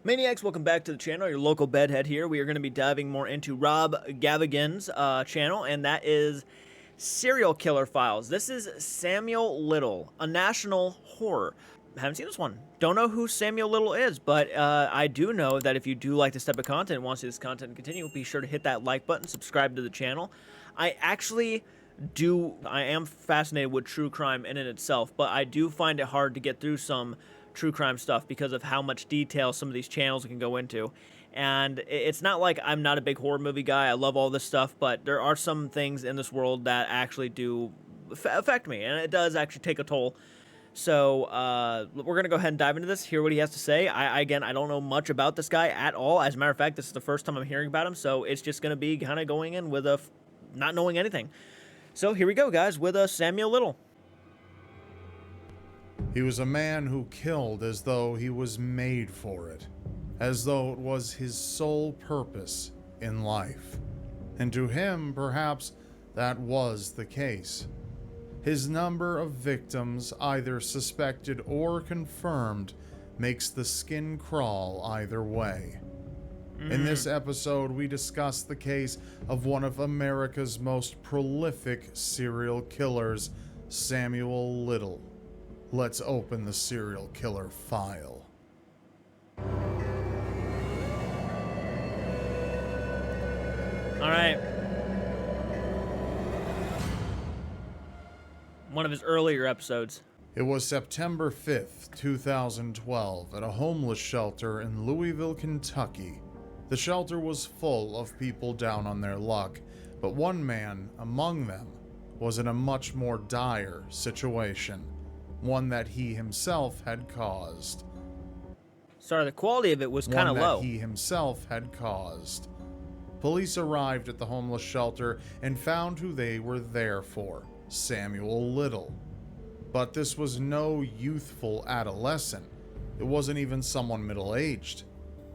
Maniacs, welcome back to the channel. Your local bedhead here. We are going to be diving more into Rob Gavigan's channel, and that is Serial Killer Files. This is Samuel Little, a national horror. Haven't seen this one. Don't know who Samuel Little is, but I do know that if you do like this type of content and want to see this content continue, be sure to hit that like button, subscribe to the channel. I am fascinated with true crime in and itself, but I do find it hard to get through some true crime stuff because of how much detail some of these channels can go into. And it's not like I'm not a big horror movie guy. I love all this stuff, but there are some things in this world that actually do affect me, and it does actually take a toll. So we're going to go ahead and dive into this, hear what he has to say. Again, I don't know much about this guy at all. As a matter of fact, this is the first time I'm hearing about him, so it's just going to be kind of going in with not knowing anything. So here we go, guys, with Samuel Little. He was a man who killed as though he was made for it, as though it was his sole purpose in life. And to him, perhaps, that was the case. His number of victims, either suspected or confirmed, makes the skin crawl either way. In this episode, we discuss the case of one of America's most prolific serial killers, Samuel Little. Let's open the serial killer file. All right. One of his earlier episodes. It was September 5th, 2012, at a homeless shelter in Louisville, Kentucky. The shelter was full of people down on their luck, but one man among them was in a much more dire situation, one that he himself had caused. Sorry, the quality of it was kind of low. One that he himself had caused. Police arrived at the homeless shelter and found who they were there for, Samuel Little. But this was no youthful adolescent. It wasn't even someone middle-aged.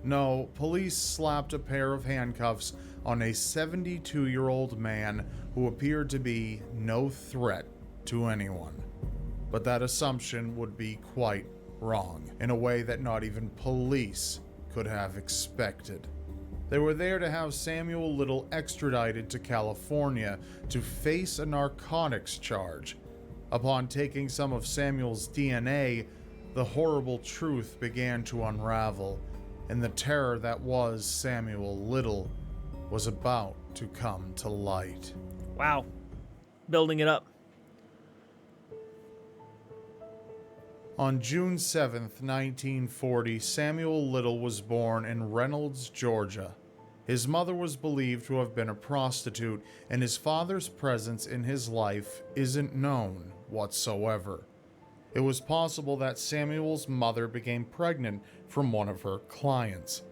No, police slapped a pair of handcuffs on a 72-year-old man who appeared to be no threat to anyone. But that assumption would be quite wrong, in a way that not even police could have expected. They were there to have Samuel Little extradited to California to face a narcotics charge. Upon taking some of Samuel's DNA, the horrible truth began to unravel, and the terror that was Samuel Little was about to come to light. Wow. Building it up. On June 7th, 1940, Samuel Little was born in Reynolds, Georgia. His mother was believed to have been a prostitute, and his father's presence in his life isn't known whatsoever. It was possible that Samuel's mother became pregnant from one of her clients.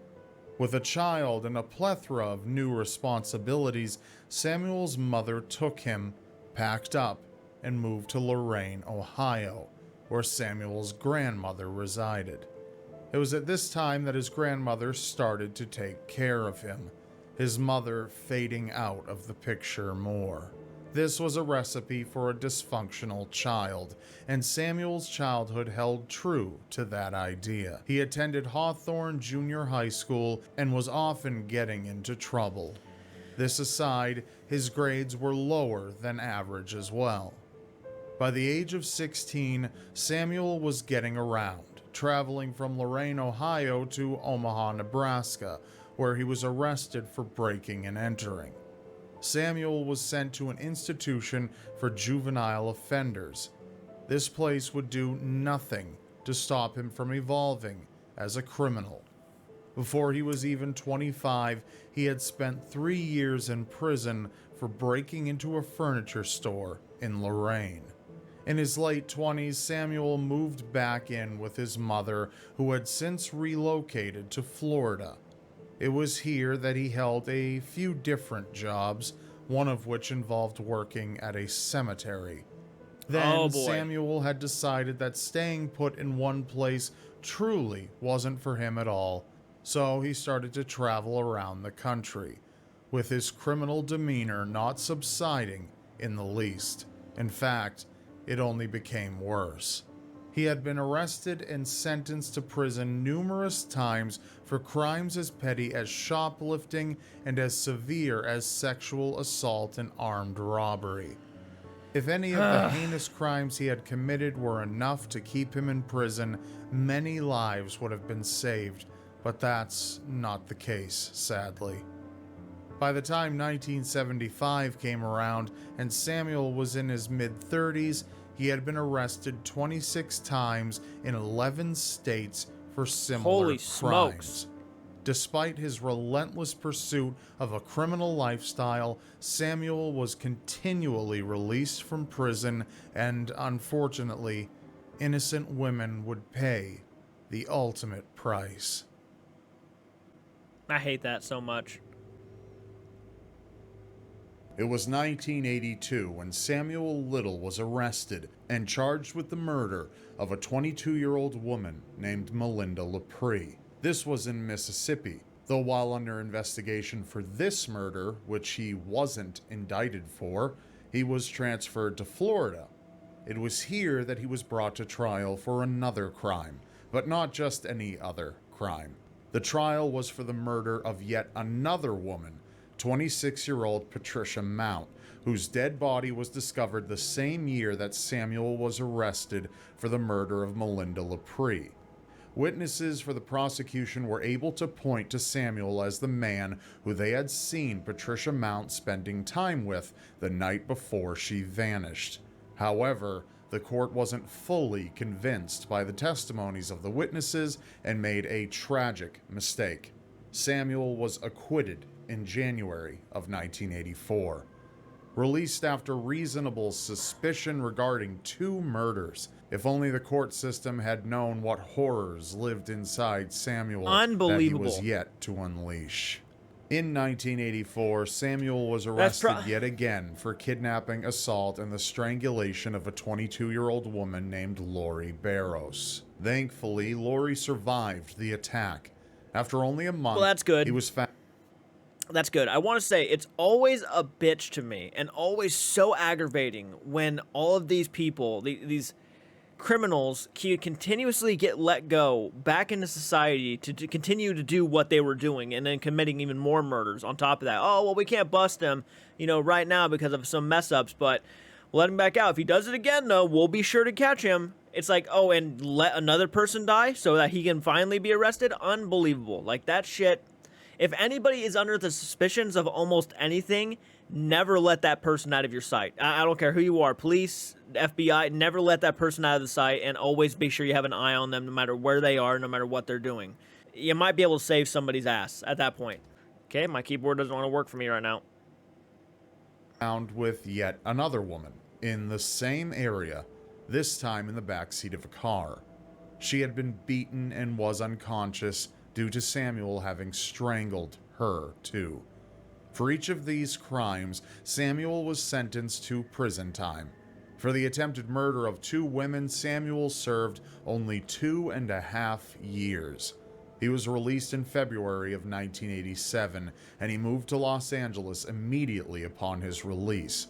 With a child and a plethora of new responsibilities, Samuel's mother took him, packed up, and moved to Lorain, Ohio, where Samuel's grandmother resided. It was at this time that his grandmother started to take care of him, his mother fading out of the picture more. This was a recipe for a dysfunctional child, and Samuel's childhood held true to that idea. He attended Hawthorne Junior High School and was often getting into trouble. This aside, his grades were lower than average as well. By the age of 16, Samuel was getting around, traveling from Lorain, Ohio to Omaha, Nebraska, where he was arrested for breaking and entering. Samuel was sent to an institution for juvenile offenders. This place would do nothing to stop him from evolving as a criminal. Before he was even 25, he had spent 3 years in prison for breaking into a furniture store in Lorain. In his late 20s, Samuel moved back in with his mother, who had since relocated to Florida. It was here that he held a few different jobs, one of which involved working at a cemetery. Then Samuel had decided that staying put in one place truly wasn't for him at all, so he started to travel around the country, with his criminal demeanor not subsiding in the least. In fact, it only became worse. He had been arrested and sentenced to prison numerous times for crimes as petty as shoplifting and as severe as sexual assault and armed robbery. If any of the heinous crimes he had committed were enough to keep him in prison, many lives would have been saved, but that's not the case, sadly. By the time 1975 came around and Samuel was in his mid-30s, he had been arrested 26 times in 11 states for similar Holy crimes. smokes. Despite his relentless pursuit of a criminal lifestyle, Samuel was continually released from prison, and unfortunately, innocent women would pay the ultimate price. I hate that so much. It was 1982 when Samuel Little was arrested and charged with the murder of a 22-year-old woman named Melinda Lepre. This was in Mississippi, though while under investigation for this murder, which he wasn't indicted for, he was transferred to Florida. It was here that he was brought to trial for another crime, but not just any other crime. The trial was for the murder of yet another woman, 26-year-old Patricia Mount, whose dead body was discovered the same year that Samuel was arrested for the murder of Melinda Lepre. Witnesses for the prosecution were able to point to Samuel as the man who they had seen Patricia Mount spending time with the night before she vanished. However, the court wasn't fully convinced by the testimonies of the witnesses and made a tragic mistake. Samuel was acquitted in January of 1984. Released after reasonable suspicion regarding 2 murders. If only the court system had known what horrors lived inside Samuel that he was yet to unleash. In 1984, Samuel was arrested yet again for kidnapping, assault, and the strangulation of a 22-year-old woman named Lori Barros. Thankfully, Lori survived the attack. After only a month, well, that's good. He was found. That's good. I want to say it's always a bitch to me and always so aggravating when all of these people, these criminals, continuously get let go back into society to continue to do what they were doing and then committing even more murders on top of that. Oh, well, we can't bust him, right now because of some mess ups, but we'll let him back out. If he does it again, though, we'll be sure to catch him. It's like, oh, and let another person die so that he can finally be arrested? Unbelievable. Like, that shit. If anybody is under the suspicions of almost anything, never let that person out of your sight. I don't care who you are, police, FBI, never let that person out of the sight, and always be sure you have an eye on them no matter where they are, no matter what they're doing. You might be able to save somebody's ass at that point. Okay, my keyboard doesn't want to work for me right now. Found with yet another woman in the same area, this time in the backseat of a car. She had been beaten and was unconscious due to Samuel having strangled her, too. For each of these crimes, Samuel was sentenced to prison time. For the attempted murder of 2 women, Samuel served only 2.5 years. He was released in February of 1987, and he moved to Los Angeles immediately upon his release.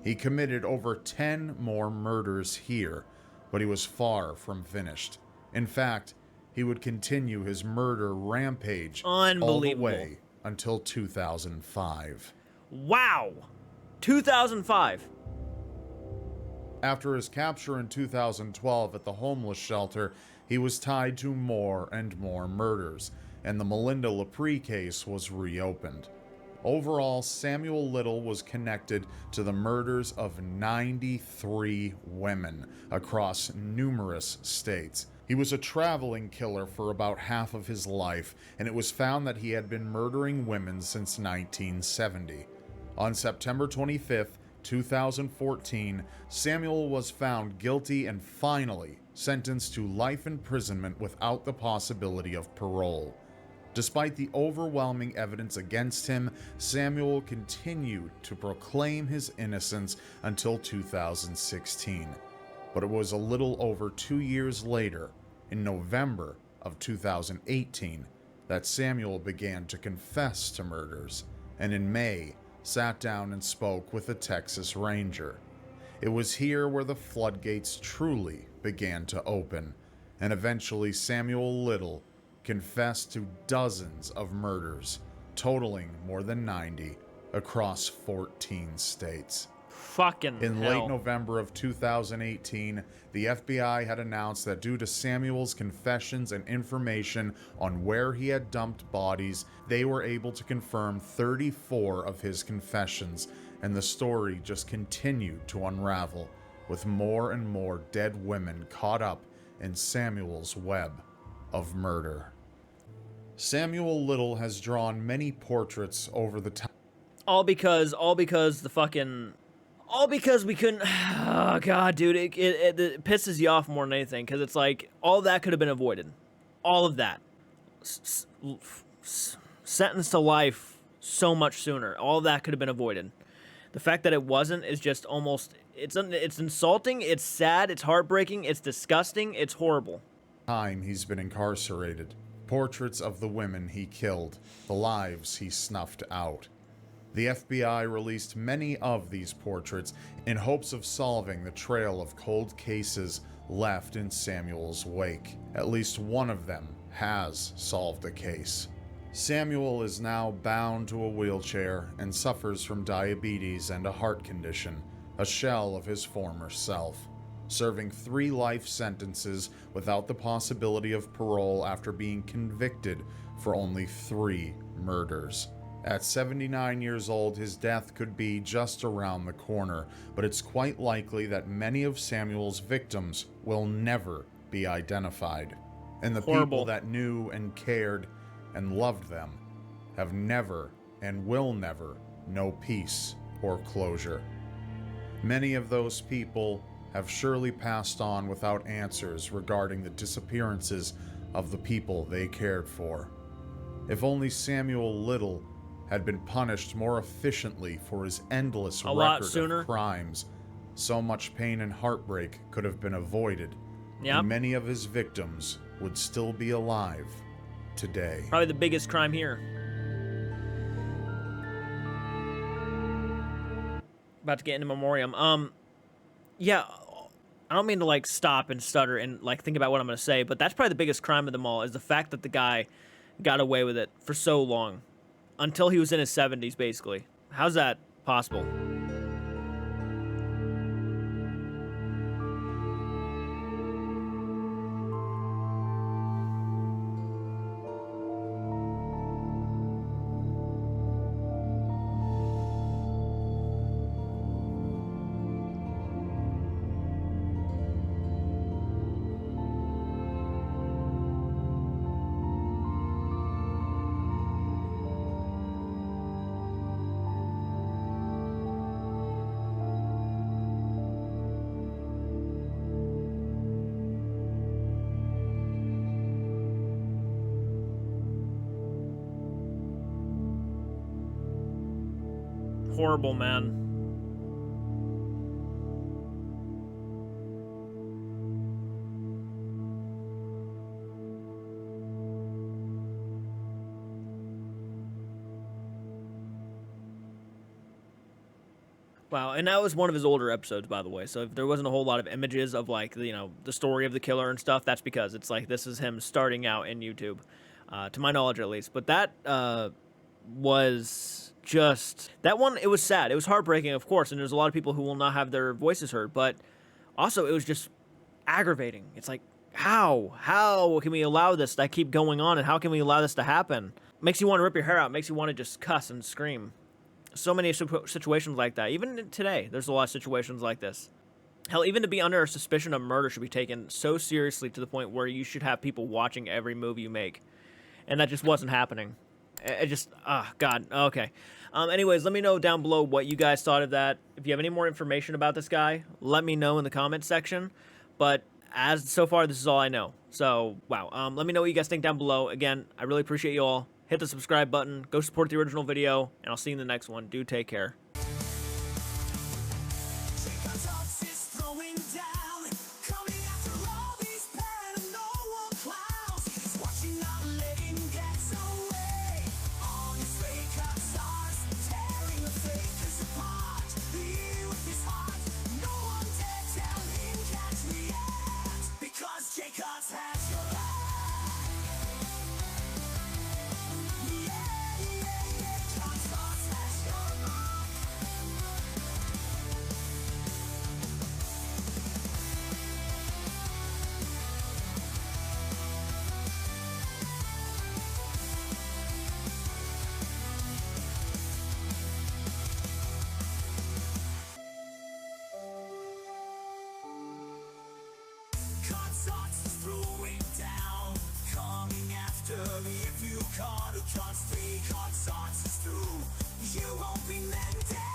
He committed over 10 more murders here, but he was far from finished. In fact, he would continue his murder rampage all the way until 2005. Wow! 2005. After his capture in 2012 at the homeless shelter, he was tied to more and more murders, and the Melinda Lepre case was reopened. Overall, Samuel Little was connected to the murders of 93 women across numerous states. He was a traveling killer for about half of his life, and it was found that he had been murdering women since 1970. On September 25th, 2014, Samuel was found guilty and finally sentenced to life imprisonment without the possibility of parole. Despite the overwhelming evidence against him, Samuel continued to proclaim his innocence until 2016. But it was a little over 2 years later, in November of 2018, that Samuel began to confess to murders, and in May, sat down and spoke with a Texas Ranger. It was here where the floodgates truly began to open, and eventually Samuel Little confessed to dozens of murders, totaling more than 90 across 14 states. Fucking In hell. late November of 2018, the FBI had announced that due to Samuel's confessions and information on where he had dumped bodies, they were able to confirm 34 of his confessions, and the story just continued to unravel, with more and more dead women caught up in Samuel's web of murder. Samuel Little has drawn many portraits over the time. All because we couldn't. Oh god, dude, it pisses you off more than anything, because it's like all that could have been avoided, all of that, sentenced to life so much sooner. All of that could have been avoided. The fact that it wasn't is just almost. It's insulting. It's sad. It's heartbreaking. It's disgusting. It's horrible. Time he's been incarcerated. Portraits of the women he killed, the lives he snuffed out. The FBI released many of these portraits in hopes of solving the trail of cold cases left in Samuel's wake. At least one of them has solved a case. Samuel is now bound to a wheelchair and suffers from diabetes and a heart condition, a shell of his former self, serving 3 life sentences without the possibility of parole after being convicted for only 3 murders. At 79 years old, his death could be just around the corner, but it's quite likely that many of Samuel's victims will never be identified. And the people that knew and cared and loved them have never and will never know peace or closure. Many of those people have surely passed on without answers regarding the disappearances of the people they cared for. If only Samuel Little had been punished more efficiently for his endless record of crimes, so much pain and heartbreak could have been avoided, and many of his victims would still be alive today. Probably the biggest crime here. About to get into memoriam. Yeah, I don't mean to like stop and stutter and like think about what I'm gonna say, but that's probably the biggest crime of them all, is the fact that the guy got away with it for so long. Until he was in his 70s, basically. How's that possible? Horrible, man. Wow, and that was one of his older episodes, by the way. So if there wasn't a whole lot of images of like, you know, the story of the killer and stuff, that's because it's like this is him starting out in YouTube, to my knowledge at least. But that was just that one. It was sad. It was heartbreaking, of course, and there's a lot of people who will not have their voices heard. But also, it was just aggravating. It's like, how can we allow this to keep going on, and how can we allow this to happen? Makes you want to rip your hair out. Makes you want to just cuss and scream. So many situations like that. Even today, there's a lot of situations like this. Hell, even to be under a suspicion of murder should be taken so seriously to the point where you should have people watching every move you make. And that just wasn't happening. It just, God, okay. Anyways, let me know down below what you guys thought of that. If you have any more information about this guy, let me know in the comments section. But as so far, this is all I know. So, wow. Let me know what you guys think down below. Again, I really appreciate you all. Hit the subscribe button. Go support the original video. And I'll see you in the next one. Do take care. JCARTSARTS 3, JCARTSARTS 2. You won't be mended.